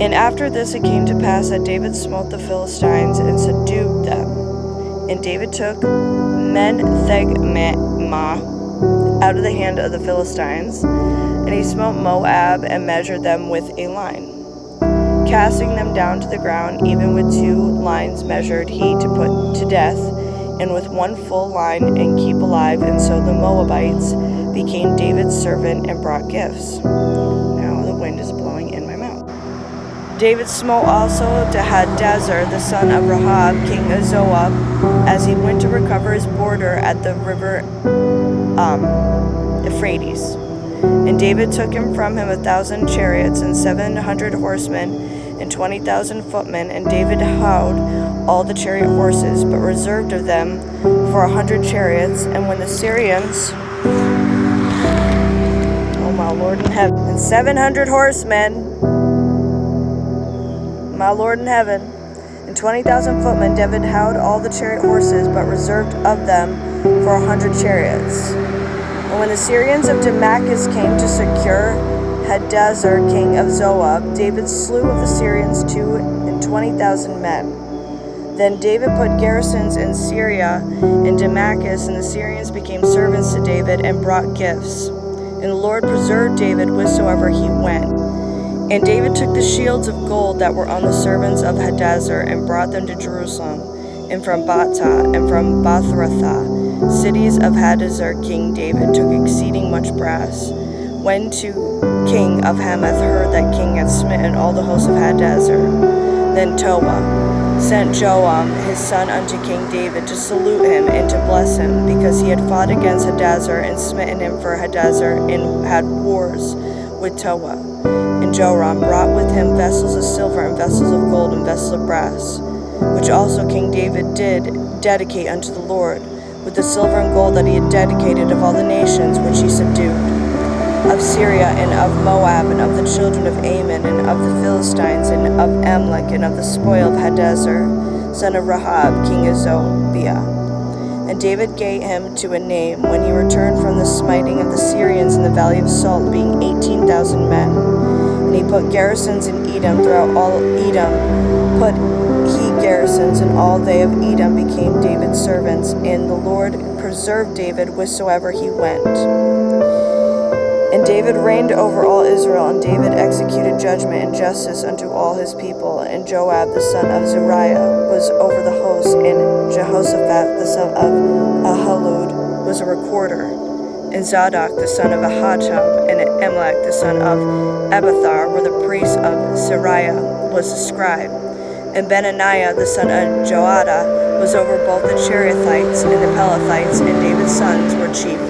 And after this it came to pass that David smote the Philistines and subdued them. And David took Men-thegmah out of the hand of the Philistines, and he smote Moab and measured them with a line, casting them down to the ground, even with 2 lines measured he to put to death, and with 1 full line and keep alive. And so the Moabites became David's servant and brought gifts. Now the wind is blowing in my mouth. David smote also Hadadezer, the son of Rehob, king of Zoab, as he went to recover his border at the river Euphrates. And David took him from him 1,000 chariots and 700 horsemen and 20,000 footmen. And David howled all the chariot horses, but reserved of them for 100 chariots. And when the Syrians, oh my Lord in heaven, and 700 horsemen, my Lord in heaven, and 20,000 footmen, David howled all the chariot horses, but reserved of them for 100 chariots. And when the Syrians of Damascus came to secure Hadadezer, king of Zoab, David slew of the Syrians 20,000 men. Then David put garrisons in Syria and Damascus, and the Syrians became servants to David and brought gifts. And the Lord preserved David whithersoever he went. And David took the shields of gold that were on the servants of Hadadezer and brought them to Jerusalem, and from Batah and from Bathrathah, cities of Hadadezer, King David took exceeding much brass. When king of Hamath heard that king had smitten all the hosts of Hadadezer, then Toah sent Joam his son unto King David to salute him and to bless him, because he had fought against Hadadezer and smitten him for Hadadezer and had wars with Toah. And Joram brought with him vessels of silver and vessels of gold and vessels of brass, which also King David did dedicate unto the Lord, with the silver and gold that he had dedicated of all the nations which he subdued, of Syria and of Moab and of the children of Ammon and of the Philistines and of Amalek and of the spoil of Hadadezer, son of Rehob, king of Zobah. And David gave him to a name when he returned from the smiting of the Syrians in the valley of Salt, being 18,000 men. And he put garrisons in Edom throughout all Edom, put he garrisons, and all they of Edom became David's servants. And the Lord preserved David whithersoever he went. And David reigned over all Israel, and David executed judgment and justice unto all his people. And Joab the son of Zeruiah was over the host, and Jehoshaphat the son of Ahilud was a recorder, and Zadok the son of Ahitub and Amalek the son of Abiathar were the priests of Sariah was the scribe. And Benaniah the son of Joiada was over both the Cherethites and the Pelethites, and David's sons were chief